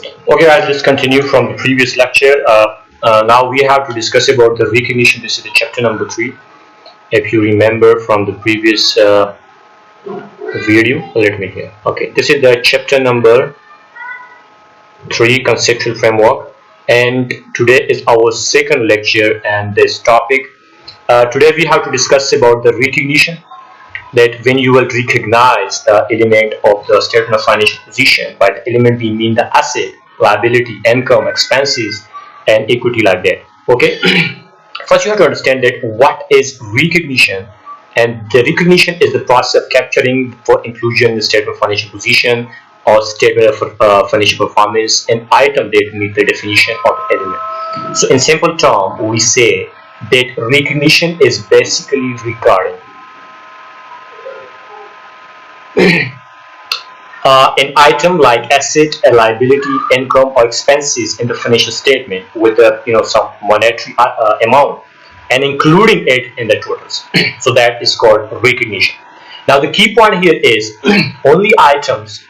Okay, guys, let's continue from the previous lecture. Now we have to discuss about the recognition. This is the chapter number 3. If you remember from the previous video, let me hear. Okay, this is the chapter number 3, conceptual framework, and today is our second lecture. And this topic today we have to discuss about the recognition. That when you will recognize the element of the statement of financial position, by the element we mean the asset, liability, income, expenses, and equity, like that. Okay. First you have to understand that what is recognition, and the recognition is the process of capturing for inclusion in the statement of financial position or statement of financial performance an item that meet the definition of the element. So in simple term, we say that recognition is basically regarding an item like asset, a liability, income, or expenses in the financial statement with a some monetary amount and including it in the totals. So that is called recognition. Now the key point here is only items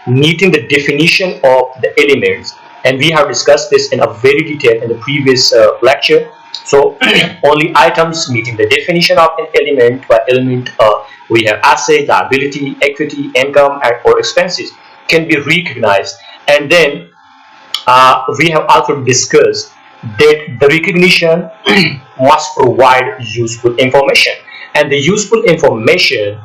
meeting the definition of the elements, and we have discussed this in a very detail in the previous lecture. So only items meeting the definition of an element. By element we have asset, liability, equity, income, or expenses can be recognized. And then we have also discussed that the recognition must provide useful information, and the useful information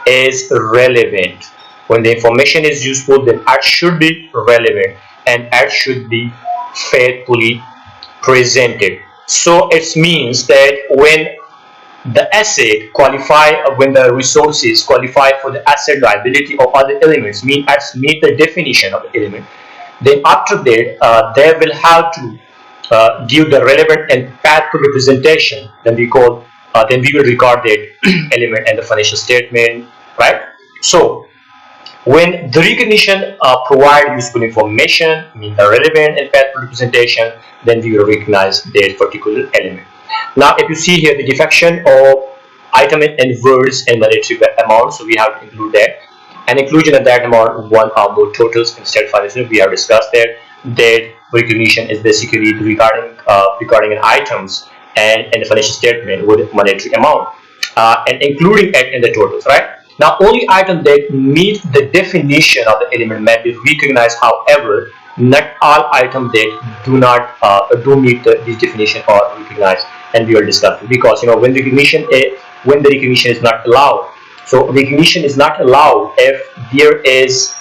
is relevant. When the information is useful, then it should be relevant and it should be faithfully presented. So it means that when the asset qualify, when the resources qualify for the asset, liability, or other elements meet the definition of the element, then after that they will have to give the relevant and faithful representation. Then we will regard that element in the financial statement, right? So when the recognition provide useful information, mean the relevant and faithful representation, then we will recognize that particular element. Now if you see here the definition of item and words and monetary amount, so we have to include that, and inclusion of that amount one or more totals instead of financial. We have discussed that recognition is basically regarding an items and the financial statement with monetary amount and including it in the totals, right? Now only items that meet the definition of the element may be recognized. However, not all items that do meet this definition are recognized, and we will discuss it. Because when the recognition is not allowed. So recognition is not allowed if there is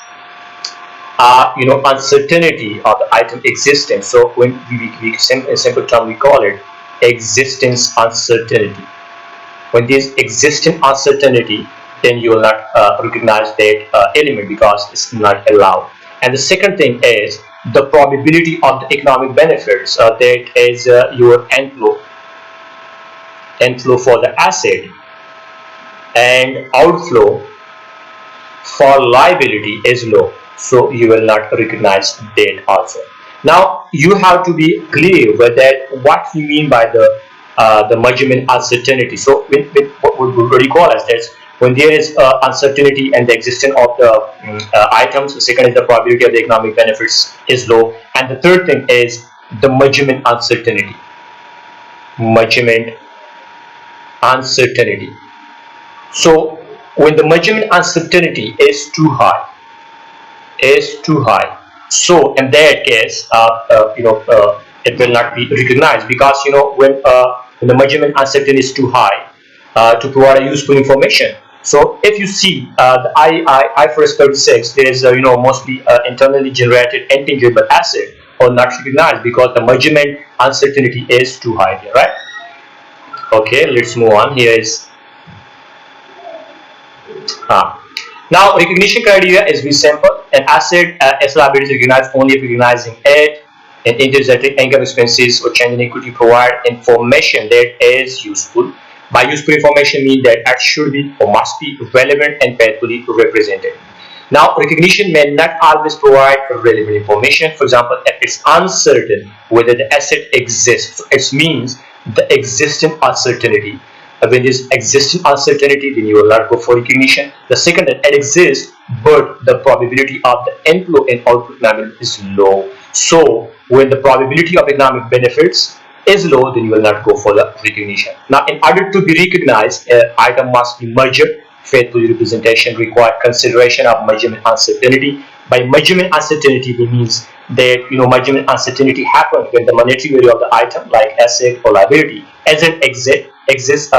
uncertainty of the item existence. So when in simple term we call it existence uncertainty. When there is existing uncertainty, then you will not recognize that element because it's not allowed. And the second thing is the probability of the economic benefits. That is your inflow for the asset and outflow for liability is low, so you will not recognize that also. Now you have to be clear with that what we mean by the measurement uncertainty. So what we call as this, when there is uncertainty and the existence of the items. The second is the probability of the economic benefits is low, and the third thing is the measurement uncertainty. So when the measurement uncertainty is too high, so in that case it will not be recognized, because when the measurement uncertainty is too high to provide a useful information. So if you see the IFRS 36, there is mostly internally generated intangible asset or not recognized because the measurement uncertainty is too high here, right? Okay, let's move on. Here is now recognition criteria is very simple. An asset as liability is recognized only if recognizing it, and intersecting income, expenses, or change in equity provide information that is useful. By useful information mean that it should be or must be relevant and faithfully represented. Now recognition may not always provide relevant information. For example, if it's uncertain whether the asset exists, so it means the existing uncertainty When there's existing uncertainty, then you will not go for recognition. The second, that it exists, but the probability of the inflow and output economic is low. So when the probability of economic benefits is low, then you will not go for the recognition. Now, in order to be recognized, an item must be measured. Faithful representation require consideration of measurement uncertainty. By measurement uncertainty, it means that measurement uncertainty happens when the monetary value of the item, like asset or liability, exists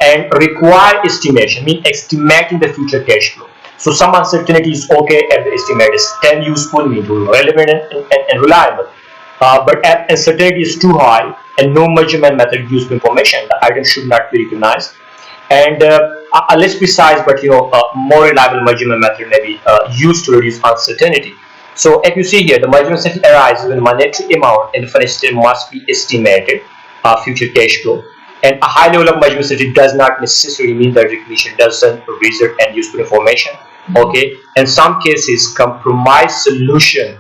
and require estimation, mean estimating the future cash flow. So some uncertainty is okay if the estimate is 10 useful, mean relevant and reliable. But if uncertainty is too high and no measurement method used for information, the item should not be recognized. And a less precise but more reliable measurement method may be used to reduce uncertainty. So if you see here, the measurement uncertainty arises when monetary amount in the financial statement must be estimated, future cash flow. And a high level of measurement uncertainty does not necessarily mean that recognition doesn't result in useful information. Okay, in some cases, compromise solution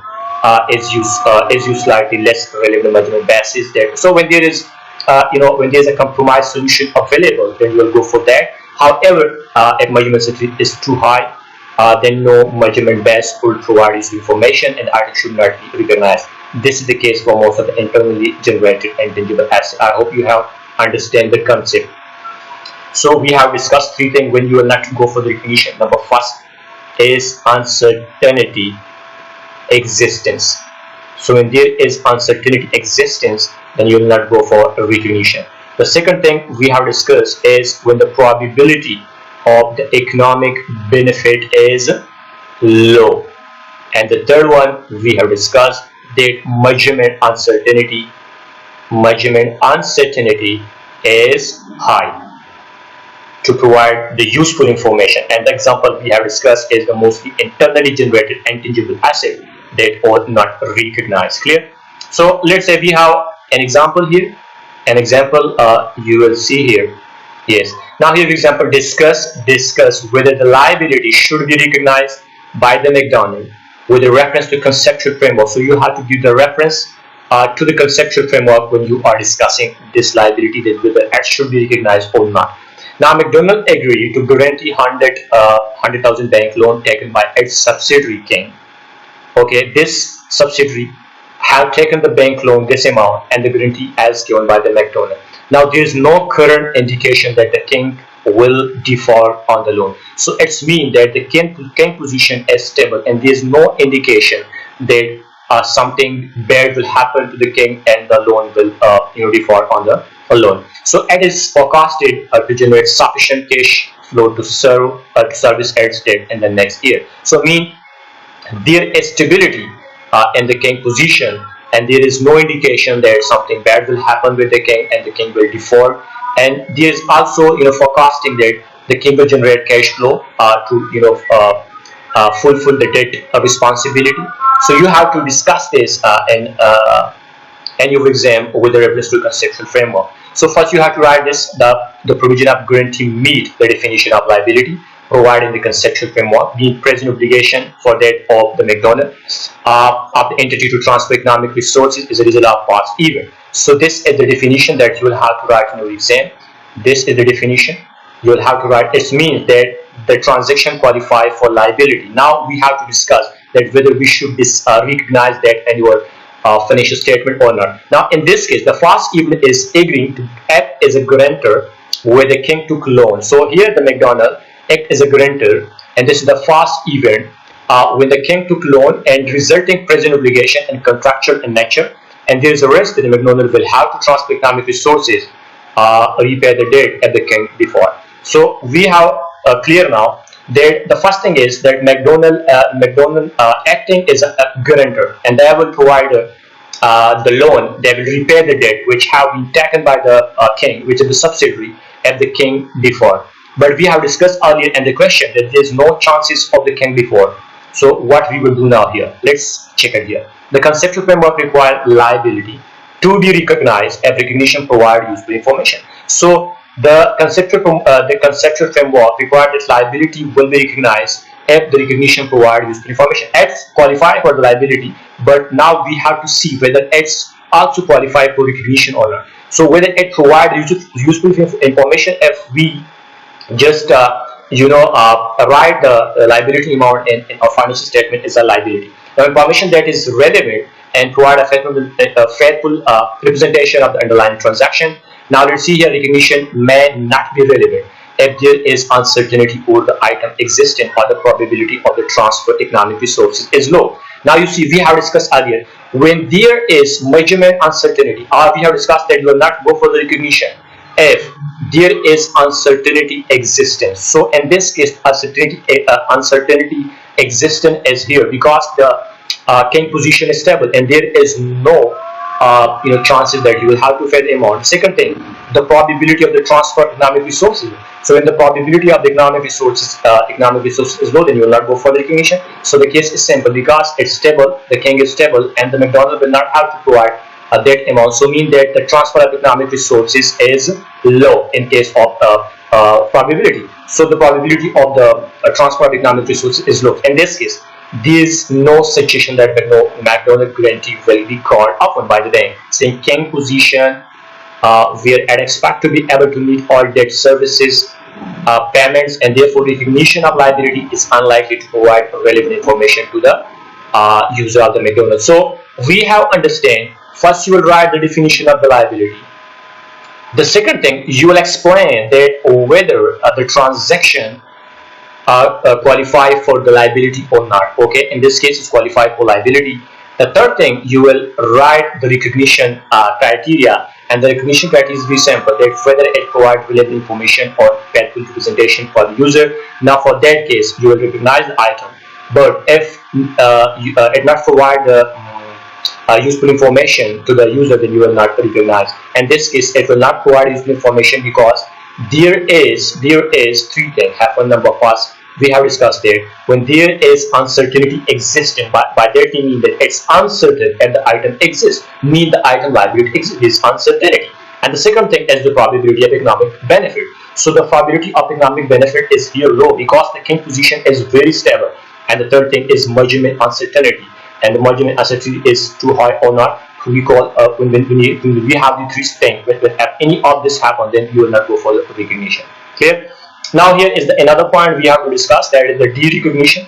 is used slightly less relevant measurement basis there. So when there is when there's a compromise solution available, then you will go for that. However, if measurement uncertainty is too high, then no measurement base will provide useful information and item should not be recognized. This is the case for most of the internally generated intangible assets. I hope you have understand the concept. So we have discussed three things when you will not go for the recognition. Number first is uncertainty existence. So when there is uncertainty existence, then you will not go for a recognition. The second thing we have discussed is when the probability of the economic benefit is low. And the third one we have discussed that measurement uncertainty is high to provide the useful information. And the example we have discussed is the mostly internally generated intangible asset that are not recognized. Clear? So let's say we have an example here. An example you will see here. Yes. Now here, for example, discuss whether the liability should be recognized by the McDonald with a reference to conceptual framework. So you have to give the reference to the conceptual framework when you are discussing this liability, that whether it should be recognized or not. Now McDonald agreed to guarantee 100,000 bank loan taken by its subsidiary King. Okay, this subsidiary have taken the bank loan this amount and the guarantee as given by the McDonald. Now there is no current indication that the King will default on the loan. So it's mean that the King position is stable and there is no indication that something bad will happen to the King and the loan will default on the loan. So it is forecasted to generate sufficient cash flow to service its debt in the next year. So mean there is stability in the King position and there is no indication that something bad will happen with the King and the King will default. And there is also forecasting that the King will generate cash flow to fulfill the debt responsibility. So you have to discuss this in your exam with the reference to conceptual framework. So first you have to write this: the provision of guarantee meet the definition of liability provided in the conceptual framework, being present obligation for that of the McDonald of the entity to transfer economic resources is a result of past event. So this is the definition that you will have to write in your exam. This is the definition you will have to write. It means that the transaction qualify for liability. Now we have to discuss that whether we should recognize that in your financial statement or not. Now in this case, the first event is agreeing to act as a guarantor where the King took loan. So here the McDonald act as a guarantor, and this is the first event when the King took loan and resulting present obligation and contractual in nature, and there is a risk that the McDonald will have to transfer economic resources, repay the debt at the King default. So we have clear now that the first thing is that McDonald acting as a guarantor, and they will provide the loan, they will repay the debt which have been taken by the King, which is the subsidiary, at the King default. But we have discussed earlier in the question that there is no chances of the King default. So what we will do now here, let's check it here. The conceptual framework requires liability to be recognized if recognition provide useful information. So the conceptual framework requires that liability will be recognized if the recognition provide useful information. It's qualified for the liability, but now we have to see whether it's also qualified for recognition or not. So whether it provides useful information if we just write the liability amount in our financial statement is a liability. Now, information that is relevant and provide a faithful representation of the underlying transaction. Now let's see here, recognition may not be relevant if there is uncertainty over the item existing or the probability of the transfer economic resources is low. Now you see, we have discussed earlier, when there is measurement uncertainty, or we have discussed that you will not go for the recognition if there is uncertainty existence. So in this case, uncertainty existence is here because the king position is stable and there is no chances that you will have to pay the amount. Second thing, the probability of the transfer of economic resources. So when the probability of the economic resources is low, then you will not go for the recognition. So the case is simple, because it's stable, the king is stable, and the McDonald will not have to provide that amount. So mean that the transfer of economic resources is low in case of probability. So the probability of the transfer of economic resources is low. In this case, there is no situation that McDonald guarantee will be called upon by the bank, saying king position where it expect to be able to meet all debt services payments, and therefore recognition of liability is unlikely to provide relevant information to the user of the McDonald. So we have understand, first you will write the definition of the liability. The second thing, you will explain that whether the transaction qualify for the liability or not. Okay, in this case it's qualified for liability. The third thing, you will write the recognition criteria, and the recognition criteria is very simple, that whether it provides relevant information or faithful representation for the user. Now for that case, you will recognize the item, but if it not provide the useful information to the user, then you will not recognize. In this case, it will not provide useful information because there is three things happen. Number first, we have discussed there, when there is uncertainty existing, by that we mean that it's uncertain and the item exists, mean the item liability is uncertainty. And the second thing is the probability of economic benefit. So the probability of economic benefit is here low because the king position is very stable. And the third thing is measurement uncertainty, and the measurement uncertainty is too high or not. We call when we have the three things, when any of this happen, then you will not go for the recognition. Clear? Now here is another point we have to discuss, that is the derecognition.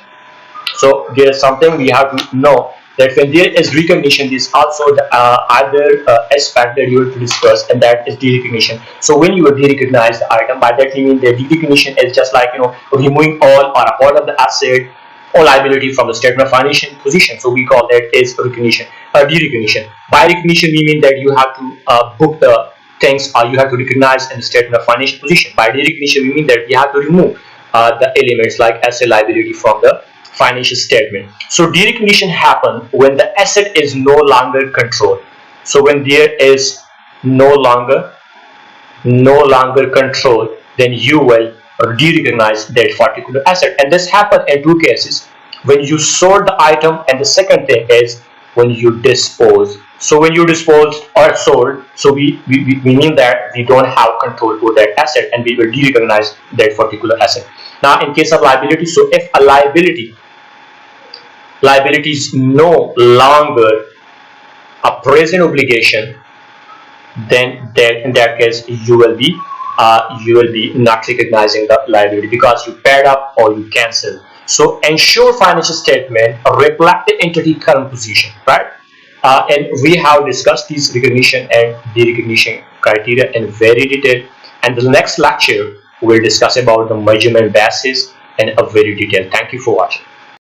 So there is something we have to know, that when there is recognition, there is also the other aspect that you have to discuss, and that is derecognition. So when you derecognize the item, by that we mean that derecognition is just like removing all or a part of the asset or liability from the statement of financial position. So we call that is recognition, derecognition. By recognition we mean that you have to book the things, or you have to recognize in the statement of financial position. By derecognition we mean that you have to remove the elements like asset, liability from the financial statement. So derecognition happens when the asset is no longer controlled. So when there is no longer control, then you will derecognize that particular asset. And this happens in two cases: when you sold the item, and the second thing is when you dispose. So when you dispose or sold, so we mean that we don't have control over that asset, and we will derecognize that particular asset. Now in case of liability, so if a liability is no longer a present obligation, then in that case you will be not recognizing the liability because you paid up or you cancel. So ensure financial statement reflect the entity current position, right? And we have discussed these recognition and derecognition criteria in very detail, and the next lecture we'll discuss about the measurement basis in a very detail. Thank you for watching.